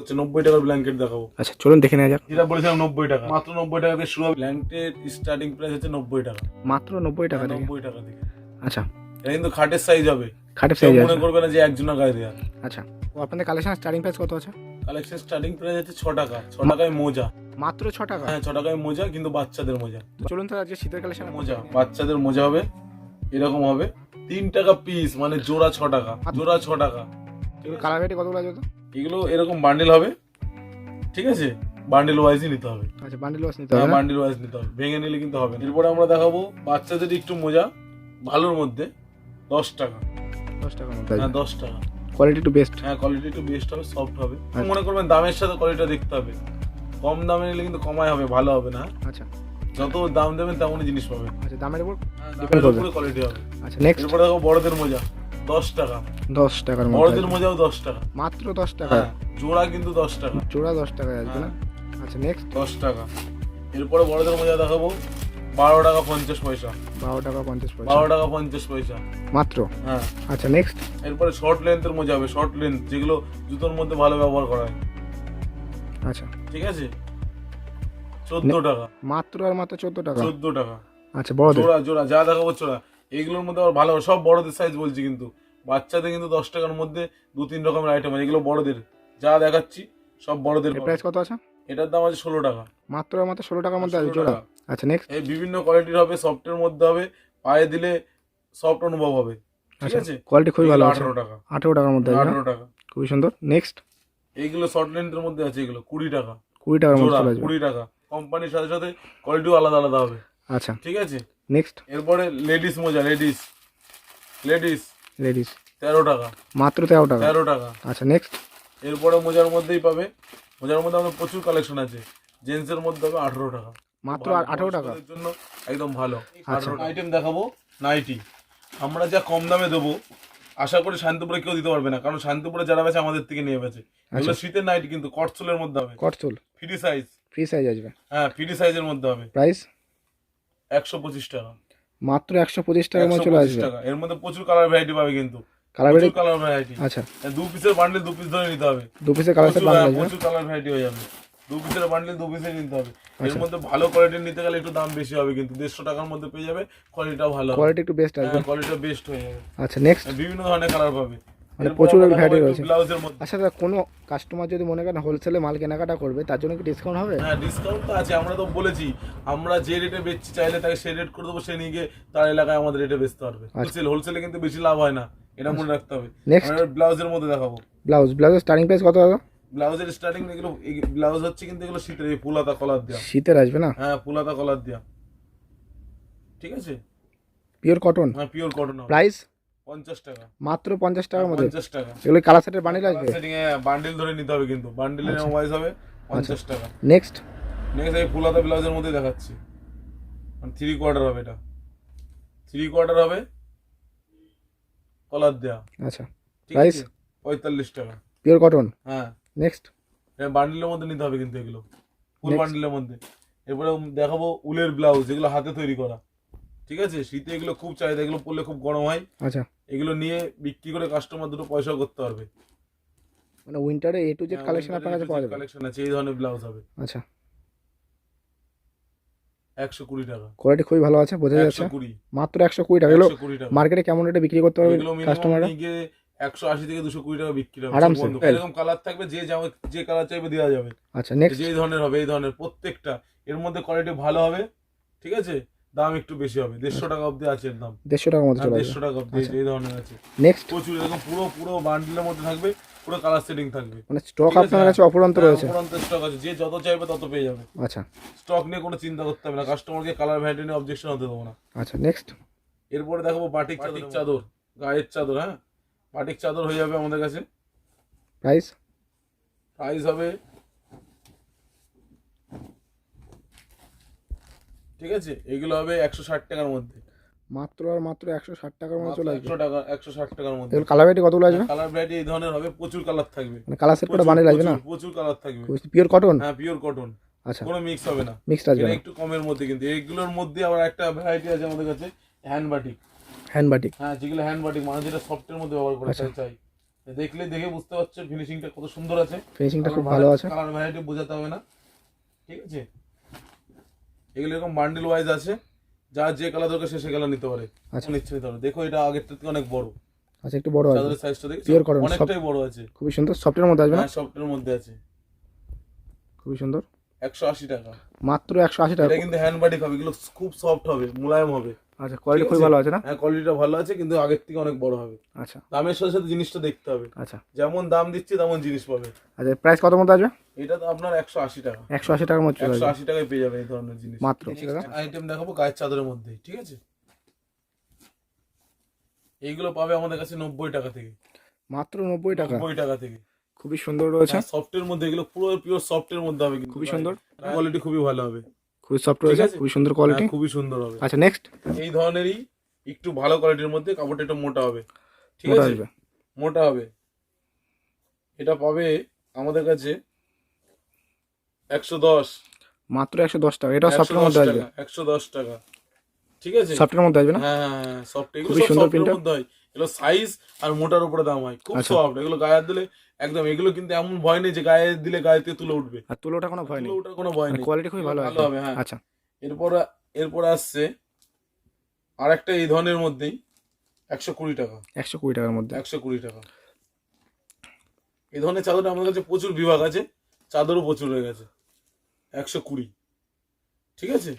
হচ্ছে 90 টাকার ব্ল্যাঙ্কেট দেখাবো। আচ্ছা চলুন দেখে নেওয়া যাক। যেটা বলেছিলাম 90 টাকা, মাত্র 90 টাকা থেকে শুরু হবে। ব্ল্যাঙ্কেট স্টার্টিং প্রাইস হচ্ছে 90 টাকা, মাত্র 90 টাকা থেকে। 90 টাকা থেকে। আচ্ছা এটা কিন্তু খাটের সাইজ হবে, খাটের কেউ সাইজ মনে আছে। করবে না যে একজনের গায়ে দেওয়া। আচ্ছা ও আপনাদের কালেকশন স্টার্টিং প্রাইস কত আছে? কালেকশন স্টার্টিং প্রাইস হচ্ছে 6 টাকা, 6 টাকায় মোজা। মাত্র 6 টাকা? হ্যাঁ 6 টাকায় মোজা, কিন্তু বাচ্চাদের মোজা। চলুন তাহলে আজকে শীতের কালেকশন মোজা, বাচ্চাদের মোজা হবে এরকম হবে 3 টাকা পিস, মানে জোড়া 6 টাকা, জোড়া 6 টাকা। এগুলো কালার ভ্যারাইটি কতগুলো আছে তো? এগুলো এরকম বান্ডেল হবে, ঠিক আছে, বান্ডেল ওয়াইজই নিতে হবে। আচ্ছা বান্ডেল ওয়াইজ নিতে হবে না? বান্ডেল ওয়াইজ নিতে হবে, ভেঙে নিলে কিন্তু হবে না। এরপরে আমরা দেখাবো বাচ্চাদের একটু মোজা ভালোর মধ্যে 10 টাকা। 10 টাকার মধ্যে হ্যাঁ আছে। 10 টাকা। কোয়ালিটি একটু বেস্ট। হ্যাঁ কোয়ালিটি একটু বেস্ট হবে, সফট হবে। মনে করবেন দামের সাথে কোয়ালিটিটা দেখতে হবে, কম দামে নিলে কিন্তু কমাই হবে, ভালো হবে না। আচ্ছা যত দাম দেবেন তেমনই জিনিস পাবেন। আচ্ছা দামের উপর দামের উপরে কোয়ালিটি হবে। আচ্ছা নেক্সট। এরপরে দেখো বড়দের মোজা 10 টাকা। 10 টাকার মধ্যে বড়দের মোজাও 10 টাকা, মাত্র 10 টাকা। হ্যাঁ জোড়া কিন্তু 10 টাকা, জোড়া 10 টাকায় আসবে না? আচ্ছা নেক্সট। 10 টাকা। এরপরে বড়দের মোজা দেখাবো 12 টাকা 50 পয়সা। 12 টাকা 50 পয়সা 12 টাকা 50 পয়সা মাত্র। হ্যাঁ। আচ্ছা নেক্সট। এরপরে শর্ট লেন্থের মোজা হবে, শর্ট লেন্থ যেগুলো জুতোর মধ্যে ভালো ব্যবহার করা হয়, আচ্ছা ঠিক আছে, 14 টাকা। মাত্র আর মাত্র 14 টাকা? 14 টাকা। আচ্ছা বড়দের জোড়া জোড়া যা দেখাবো জোড়া, এইগুলোর মধ্যে আবার ভালো সব বড়দের সাইজ বলছি, কিন্তু বাচ্চাদের কিন্তু 10 টাকার মধ্যে 2-3 রকমের আইটেম আছে, এগুলো বড়দের যা দেখাচ্ছি সব বড়দের। প্রাইস কত আছে? এটার দাম আছে 16 টাকা। মাত্র আর মাত্র 16 টাকার মধ্যে আছে 16 জোড়া? টাকা। আচ্ছা নেক্সট। এই বিভিন্ন কোয়ালিটির হবে, সফটের মধ্যে হবে, পায়ে দিলে সফট অনুভব হবে, ঠিক আচ্ছা আছে। কোয়ালিটি খুবই ভালো আছে। 18 টাকা। 18 টাকার মধ্যে আছে না? 18 টাকা। খুবই সুন্দর। নেক্সট। এইগুলো শর্ট লেন্থের মধ্যে আছে, এগুলো 20 টাকা। 20 টাকার মধ্যে জোড়া চলে আসবে। 20 টাকা। কোম্পানির সাথে সাথে কোয়ালিটিও আলাদা আলাদা হবে, আচ্ছা ঠিক আছে। নেক্সট। এরপরে লেডিস মোজা, লেডিস লেডিস লেডিস 13 টাকা। মাত্র 13 টাকা? 13 টাকা। আচ্ছা নেক্সট। এরপরে মোজার মধ্যেই পাবে, মোজার মধ্যে আমাদের প্রচুর কালেকশন আছে। জেন্টসের মধ্যে হবে 18 টাকা, মাত্র ভালো, 18 টাকা? বয়স্কদের জন্য একদম ভালো। আচ্ছা। আইটেম দেখাবো নাইটি, আমরা যা কম দামে দেবো আশা করি শান্তিপুরে কেউ দিতে পারবে না, কারণ শান্তিপুরে যারা বেছে আমাদের থেকে নিয়ে বেছে। এগুলো শীতের নাইটি, কিন্তু কটসোলের মধ্যে হবে, কটসোল ফ্রি সাইজ। ফ্রি সাইজ আসবে? হ্যাঁ ফ্রি সাইজের মধ্যে হবে। প্রাইস 125 টাকা। মাত্র 125 টাকার মধ্যে চলে 125 আসবে? টাকা। এর মধ্যে প্রচুর কালার ভ্যারাইটি পাবে, কিন্তু কালার প্রচুর ভ্যারাইটি? Colour variety. আচ্ছা 2 পিসের বান্ডেল 2 পিস ধরে নিতে হবে, 2 পিসের কালার সেট প্রচুর, বানানো হ্যাঁ, আসবে? প্রচুর কালার ভ্যারাইটি হয়ে যাবে। 2 পিসের বান্ডেল 2 পিসে নিতে হবে। এর আচ্ছা। মধ্যে ভালো কোয়ালিটির নিতে গেলে একটু দাম বেশি হবে, কিন্তু 150 টাকার মধ্যে পেয়ে যাবে, কোয়ালিটিটাও ভালো হবে। কোয়ালিটি একটু বেস্ট আসবে? কোয়ালিটিটা বেস্ট হয়ে যাবে। আচ্র নেক্সট। বিভিন্ন ধরনের কালার পাবে, মানে প্রচুর ভ্যারাইটি রয়েছে। ব্লাউজের মধ্যে। আচ্ছা দাদা কোনো কাস্টমার যদি মনে করেন হোলসেলে মাল কেনাকাটা করবে তার জন্য কি ডিসকাউন্ট হবে? হ্যাঁ ডিসকাউন্ট তো আছে, আমরা তো বলেছি আমরা যে রেটে বেচছি চাইলে তাকে সেই রেট করে দেবো, সে নিয়ে গিয়ে তার এলাকায় আমাদের রেটে বেচতে পারবে। হোলসেলে কিন্তু বেশি লাভ হয় না, এটা মনে রাখতে হবে। নেক্সট। আমরা ব্লাউজের মধ্যে দেখাবো। ব্লাউজের স্টার্টিং প্রাইস কত দাদা? ব্লাউজের স্টার্টিং এগুলো, ব্লাউজ হচ্ছে কিন্তু এগুলো শীতের, এই ফুলাতা কলার দেওয়া। শীতের আসবে না? হ্যাঁ ফুলাতা কলার দেওয়া, ঠিক আছে। Pure cotton? হ্যাঁ পিওর কটন। প্রাইস 50 টাকা। মাত্র 50 টাকার মধ্যে? 50 টাকা। এগুলো কালার সেটের বান্ডিল আসবে? বান্ডিল ধরে নিতে হবে, কিন্তু বান্ডিলের ওয়াইজ হবে 50 টাকা। নেক্সট। নেক্সট এই ফুলাতা ব্লাউজের মধ্যে দেখাচ্ছি, 3 কোয়ার্টার হবে, এটা 3 কোয়ার্টার হবে, কলার দেওয়া। আচ্ছা ঠিক প্রাইস? আছে 45 টাকা। Pure cotton? হ্যাঁ। নেক্সট। বান্ডিলের মধ্যে নিতে হবে কিন্তু এগুলো, ফুল বান্ডিলের মধ্যে। এরপরে দেখাবো উলের ব্লাউজ, এগুলো হাতে তৈরি করা, ঠিক আছে। শীতে এগুলো খুব চাহিদা, এগুলো পরলে খুব গরম হয়। আচ্ছা এগুলো নিয়ে বিক্রি করে কাস্টমার দুটো পয়সাও করতে পারবে। মানে উইন্টারে A to Z কালেকশন আপনার কাছে পাওয়া যাবে? কালেকশন আছে, এই ধরনের ব্লাউজ হবে। আচ্ছা 120 টাকা। কোয়ালিটি খুবই ভালো আছে, বোঝা যাচ্ছে। 120। মাত্র 120 টাকা। এগুলো 120 টাকা। মার্কেটে কেমন রেটে বিক্রি করতে পারবে এগুলো কাস্টমাররা? মিনিমাম নিয়ে 180 থেকে 220 টাকা বিক্রি হবে আরামসে। এরকম কালার থাকবে, যে কালার চাইবে দেওয়া যাবে। আচ্ছা নেক্সট। যে ধরনের হবে, এই ধরনের প্রত্যেকটা। এর মধ্যে কোয়ালিটি ভালো হবে, ঠিক আছে, দাম একটু বেশি হবে। 150 টাকা অবধি আছে এর দাম। 150 টাকার মধ্যে চলে 150 আসবে? টাকা অবধি এই ধরনের আছে। নেক্সট। প্রচুর এরকম পুরো বান্ডিলের মধ্যে থাকবে, পুরো কালার সেটিং থাকবে। মানে স্টক আপনার কাছে অপরন্ত রয়েছে? অপরন্ত স্টক আছে, যে যত চাইবে তত পেয়ে যাবে। আচ্ছা স্টক নিয়ে কোনো চিন্তা করতে হবে না, কাস্টমারকে কালার ভ্যারাইটি নিয়ে অবজেকশন হতে দেবো না। আচ্ছা নেক্সট। এরপরে দেখাবো বাটিক চাদর, গায়ের চাদর। হ্যাঁ বাটিক চাদর হয়ে যাবে আমাদের কাছে। প্রাইস? প্রাইস হবে, ঠিক আছে, এগুলো হবে 160 টাকার মধ্যে। মাত্র আর মাত্র 160 টাকার মধ্যে চলে আসবে? 160 টাকার মধ্যে। এগুলো কালার ভ্যারাইটি কতগুলো আসবে? কালার ভ্যারাইটি এই ধরনের হবে, প্রচুর কালার থাকবে, মানে কালার সেট করে বান্ডিল আসবে না? প্রচুর কালার থাকবে। Pure cotton? হ্যাঁ পিওর কটন। আচ্ছা কোনো মিক্স হবে না, মিক্সড আসবে এটা না? একটু কমের মধ্যে। কিন্তু এইগুলোর মধ্যে আবার একটা ভ্যারাইটি আছে আমাদের কাছে, হ্যান্ড বাটিক। Hand batik? হ্যাঁ যেগুলো হ্যান্ড বাটিক, মানে যেটা সফটের মধ্যে ব্যবহার করে চাই, দেখে বুঝতে পারছো ফিনিশিংটা কত সুন্দর আছে। ফিনিশিংটা খুব ভালো আছে। কালার ভ্যারাইটি বোঝাতে হবে না, ঠিক আছে। এগুলো এরকম বান্ডেল ওয়াইজ আছে, যার যে কালার দরকার সে কালার নিতে পারে। আচ্ছা। নিচ্ছে নিতে পারে। দেখো এটা আগের থেকে অনেক বড়। আচ্ছা, একটু বড় আছে। চাদরের সাইজটা দেখো পিওর কটন, অনেকটাই বড় আছে। খুবই সুন্দর। সফটের মধ্যে আসবে না? হ্যাঁ, সফটের মধ্যে আছে। খুবই সুন্দর। 180 টাকা মাত্র 180 টাকা। এটা কিন্তু হ্যান্ড বাটিক হবে, এগুলো খুব সফট হবে, মোলায়েম হবে। আচ্ছা, কোয়ালিটি খুবই ভালো আছে না? হ্যাঁ, কোয়ালিটিটা ভালো আছে, কিন্তু আগের থেকে অনেক বড় হবে। আচ্ছা দামের সাথে সাথে জিনিসটা দেখতে হবে। আচ্ছা যেমন দাম দিচ্ছি তেমন জিনিস পাবে। আচ্ছা, প্রাইস কত মধ্যে আসবে? এটা তো আপনার 180 টাকা। 180 টাকার মধ্যে চলে আসবে 180 টাকায় পেয়ে যাবেন এই ধরনের জিনিস মাত্র। আইটেম দেখাবো গায়ের চাদরের মধ্যে, ঠিক আছে। এইগুলো পাবে আমাদের কাছে 90 টাকা থেকে। মাত্র 90 টাকা। 90 টাকা থেকে। খুবই সুন্দর রয়েছে। সফটের মধ্যে, এগুলো পুরো পিওর সফটের মধ্যে হবে, কিন্তু খুবই সুন্দর। কোয়ালিটি খুবই ভালো হবে। খুবই সফট রয়েছে, আছে? খুবই সুন্দর কোয়ালিটি। হ্যাঁ, খুবই সুন্দর হবে। আচ্ছা, নেক্সট। এই ধরনেরই একটু ভালো কোয়ালিটির মধ্যে কাপড়টা একটু মোটা হবে, ঠিক মোটা আছে। আসবে। মোটা হবে। এটা পাবে আমাদের কাছে 110। মাত্র 110 টাকা। এটা সফটের মধ্যে আসবে। 110 টাকা, ঠিক আছে। সফটের মধ্যে আসবে না? হ্যাঁ, সফট। এগুলো খুবই সব সুন্দর সফটের প্রিন্টটা। মধ্যে হয়। এগুলো সাইজ আর মোটার উপরে দাম হয়, খুব আচ্ছা। সফট। এগুলো গায়ে হাত দিলে একদম, এগুলো কিন্তু এমন ভয় নেই যে গায়ে দিলে গায়ে থেকে তুলে উঠবে। আর তুলো ওঠা কোনো ভয় নেই। তুলে ওঠার কোনো ভয় নেই। কোয়ালিটি খুবই ভালো ভালো হবে, হ্যাঁ। আচ্ছা। এরপর আসছে আর একটা এই ধরনের মধ্যেই 120 টাকা। 120 টাকার মধ্যে। 120 টাকা। এই ধরনের চাদর আমাদের কাছে প্রচুর বিভাগ আছে, চাদরও প্রচুর হয়ে গেছে। 120, ঠিক আছে।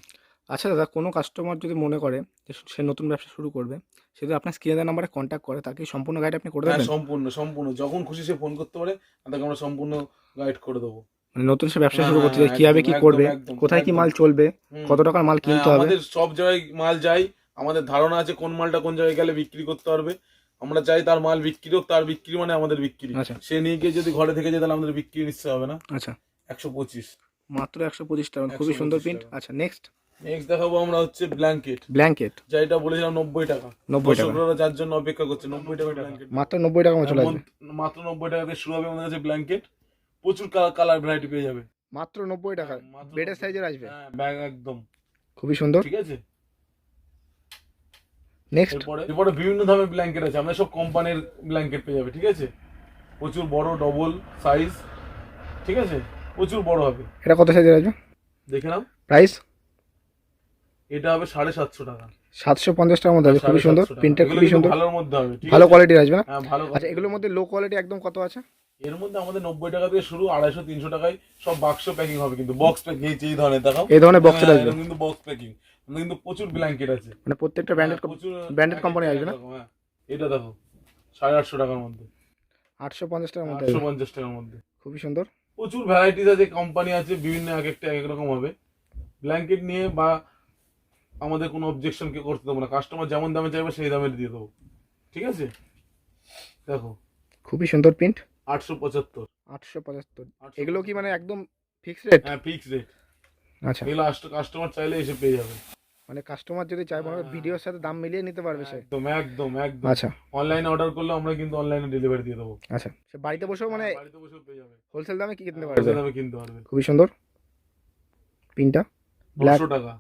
আচ্ছা দাদা, কোনো কাস্টমার যদি মনে করে যে সে নতুন ব্যবসা শুরু করবে, সে যদি আপনার স্ক্রিনে দেওয়া নাম্বারে কন্ট্যাক্ট করে, তাকে সম্পূর্ণ গাইড আপনি করে হ্যাঁ, দেবেন? সম্পূর্ণ যখন খুশি সে ফোন করতে পারে, তাকে আমরা সম্পূর্ণ গাইড করে দেবো। মানে নতুন সে ব্যবসা হ্যাঁ, শুরু করতে চায়, হ্যাঁ, কিভাবে কি একদম, করবে, একদম, কোথায় কি একদম। মাল চলবে, হুম। কত টাকার মাল কিনতে হ্যাঁ, হবে। আমাদের সব জায়গায় মাল যায়, আমাদের ধারণা আছে কোন মালটা কোন জায়গায় গেলে বিক্রি করতে পারবে। আমরা চাই তার মাল বিক্রি হোক, তার বিক্রি মানে আমাদের বিক্রি। আচ্ছা সে নিয়ে গিয়ে যদি ঘরে থেকে যায় তাহলে আমাদের বিক্রি নিশ্চয় হবে না। আচ্ছা, 125। মাত্র 125 টাকা। খুবই 125 সুন্দর প্রিন্ট। টাকা। আচ্ছা, নেক্সট। নেক্সট দেখাবো আমরা হচ্ছে ব্ল্যাঙ্কেট, ব্ল্যাঙ্কেট। যেটা বলেছিলাম 90 টাকা। 90 টাকা। দর্শকরা যার জন্য অপেক্ষা করছে, 90 টাকা ব্ল্যাঙ্কেট। মাত্র 90 টাকা মতো চলে আসবে। মাত্র 90 টাকা দিয়ে শুরু হবে আমাদের কাছে ব্ল্যাঙ্কেট। প্রচুর কালার ভ্যারাইটি পেয়ে যাবে। মাত্র 90 টাকা। মাত্র বেডের 90 সাইজের আসবে। হ্যাঁ, ব্যাগ একদম খুবই সুন্দর। ঠিক আছে। নেক্সট। এরপরে বিভিন্ন ধরনের ব্ল্যাঙ্কেট আছে, আমরা সব কোম্পানির ব্ল্যাঙ্কেট পেয়ে যাবে, ঠিক আছে। প্রচুর বড় ডবল সাইজ, ঠিক আছে, প্রচুর বড় হবে। এটা কত সাইজের আসবে? দেখে নাও। প্রাইস? এটা হবে 750 টাকা। 750 টাকার মধ্যে আসবে। খুবই সুন্দর 750 টাকা। প্রিন্টটা, এগুলো খুবই কিন্তু সুন্দর। ভালোর মধ্যে হবে, ঠিক ভালো আছে? কোয়ালিটির আসবে না? হ্যাঁ, ভালো আচ্ছা, quality। এগুলোর মধ্যে লো কোয়ালিটি একদম কত আছে? এর মধ্যে আমাদের 90 টাকা থেকে শুরু, 250-300 টাকায় সব বাক্স প্যাকিং হবে, কিন্তু বক্স প্যাকিং এই ধরনের দেখাও। এই ধরনের বক্সের হ্যাঁ, আসবে এরকম কিন্তু বক্স প্যাকিং। কিন্তু প্রচুর ব্ল্যাঙ্কেট আছে। মানে প্রত্যেকটা ব্র্যান্ডেড ব্র্যান্ডেড কোম্পানি আসবে না? হ্যাঁ, এটা দেখো 850 টাকার মধ্যে, 850 টাকার মধ্যে আসবে। 850 টাকার মধ্যে। খুবই সুন্দর। প্রচুর ভ্যারাইটিস আছে, কোম্পানি আছে, বিভিন্ন এক একটা এক এক রকম হবে। ব্ল্যাঙ্কেট নিয়ে বা আমাদের কোনো অবজেকশন কে করতে দেবো না, কাস্টমার যেমন দামে চাইবে সেই দামে দিয়ে দেবো, ঠিক আছে। দেখো খুবই সুন্দর প্রিন্ট। 875। 875। এগুলো কি মানে একদম ফিক্স রেট? হ্যাঁ, ফিক্স রেট। আচ্ছা, এগুলো কাস্টমার চাইলে এসে পেয়ে যাবে। মানে কাস্টমার যদি চায় মনে ভিডিওর সাথে দাম মিলিয়ে নিতে পারবে সে। একদম একদম একদম। আচ্ছা অনলাইনে অর্ডার করলে আমরা কিন্তু অনলাইনে ডেলিভারি দিয়ে দেবো। আচ্ছা, সে বাড়িতে বসেও মানে বাড়িতে বসেও পেয়ে যাবে, হোলসেল দামে কি কিনতে পারবে। হোলসেল দামে কিনতে পারবে। খুবই সুন্দর প্রিন্টটা। ব্ল্যাক। 900 টাকা।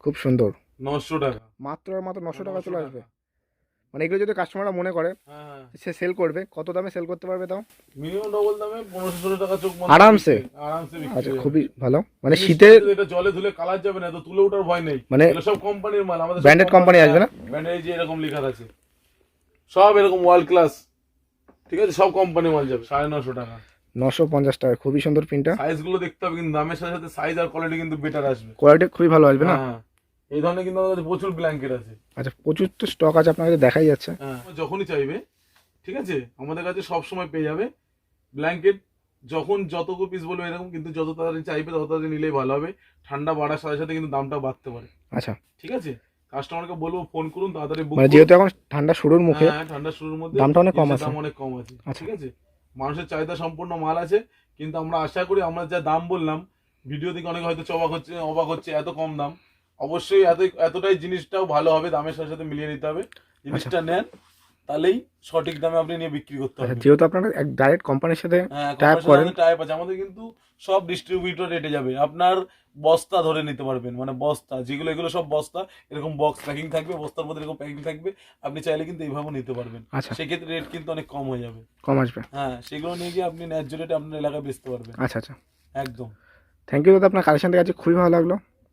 খুব সুন্দর। 900 টাকা। মাত্র 900 টাকা চলে আসবে। মানে এগুলো যদি কাস্টমাররা মনে করে হ্যাঁ, সে সেল করবে, কত দামে সেল করতে পারবে তাও? মিনিমাম ডবল দামে 1500 টাকা চোখ বন্ধ আরামসে? আরামসে বিক্রি আচ্ছা, হয়ে যাবে। খুবই ভালো। মানে জিনিসটা শীতের এটা জলে ধুলে কালার যাবে না, তো তুলে ওঠার ভয় নেই। মানে এগুলো সব কোম্পানির মাল, আমাদের branded company আসবে না? ব্র্যান্ডের যে এরকম লেখা আছে সব এরকম ওয়ার্ল্ড ক্লাস, ঠিক আছে, সব কোম্পানি মাল যাবে 950 টাকা। 950 টাকা। খুবই সুন্দর প্রিন্টটা। সাইজ গুলো দেখতে হবে, কিন্তু দামের সাথে সাথে সাইজ আর কোয়ালিটি কিন্তু বেটার আসবে। কোয়ালিটি খুবই ভালো আসবে না? হ্যাঁ, এই ধরনের কিন্তু আমাদের কাছে প্রচুর ব্ল্যাঙ্কেট আছে। আচ্ছা, প্রচুর তো স্টক আছে, আপনাকে তো দেখাই যাচ্ছে। হ্যাঁ, যখনই চাইবে, ঠিক আছে, আমাদের কাছে সব সময় পেয়ে যাবে ব্ল্যাঙ্কেট। যখন যত পিস বলবে এরকম, কিন্তু যত তাড়াতাড়ি চাইবে তত তাড়াতাড়ি নিলেই ভালো হবে। ঠান্ডা বাড়ার সাথে সাথে কিন্তু দামটা বাড়তে পারে, আচ্ছা, ঠিক আছে। কাস্টমারকে বলবো ফোন করুন, তাড়াতাড়ি বুক মানে যেহেতু এখন ঠান্ডা শুরুর মুখে, হ্যাঁ, ঠান্ডা শুরুর মধ্যে দামটা অনেক কম আছে। দাম অনেক কম আছে, আচ্ছা। ঠিক আছে। মানুষের চাহিদা সম্পূর্ণ মাল আছে, কিন্তু আমরা আশা করি আমরা যা দাম বললাম ভিডিও থেকে অনেকে হয়তো অবাক হচ্ছে এত কম দাম। অবশ্যই এতটাই জিনিসটাও ভালো হবে, দামের সাথে সাথে মিলিয়ে নিতে হবে। জিনিসটা নেন, তাহলেই সঠিক দামে আপনি নিয়ে বিক্রি করতে আচ্ছা, হবে। যেহেতু আপনারা এক ডাইরেক্ট কোম্পানির সাথে হ্যাঁ, টাই আপ করেন, টাইপ আছে আমাদের, কিন্তু সব ডিস্ট্রিবিউটর রেটে যাবে। আপনার বস্তা ধরে নিতে পারবেন, মানে বস্তা যেগুলো, এগুলো সব বস্তা, এরকম বক্স প্যাকিং থাকবে, বস্তার মধ্যে এরকম প্যাকিং থাকবে, আপনি চাইলে কিন্তু এইভাবেও নিতে পারবেন। আচ্ছা সেক্ষেত্রে রেট কিন্তু অনেক কম হয়ে যাবে। কম আসবে। হ্যাঁ, সেগুলো নিয়ে গিয়ে আপনি ন্যায্য রেটে আপনার এলাকায় বেচতে পারবেন। আচ্ছা আচ্ছা, একদম। থ্যাংক ইউ দাদা, আপনার কালেকশন দেখে আজকে খুবই ভালো লাগলো।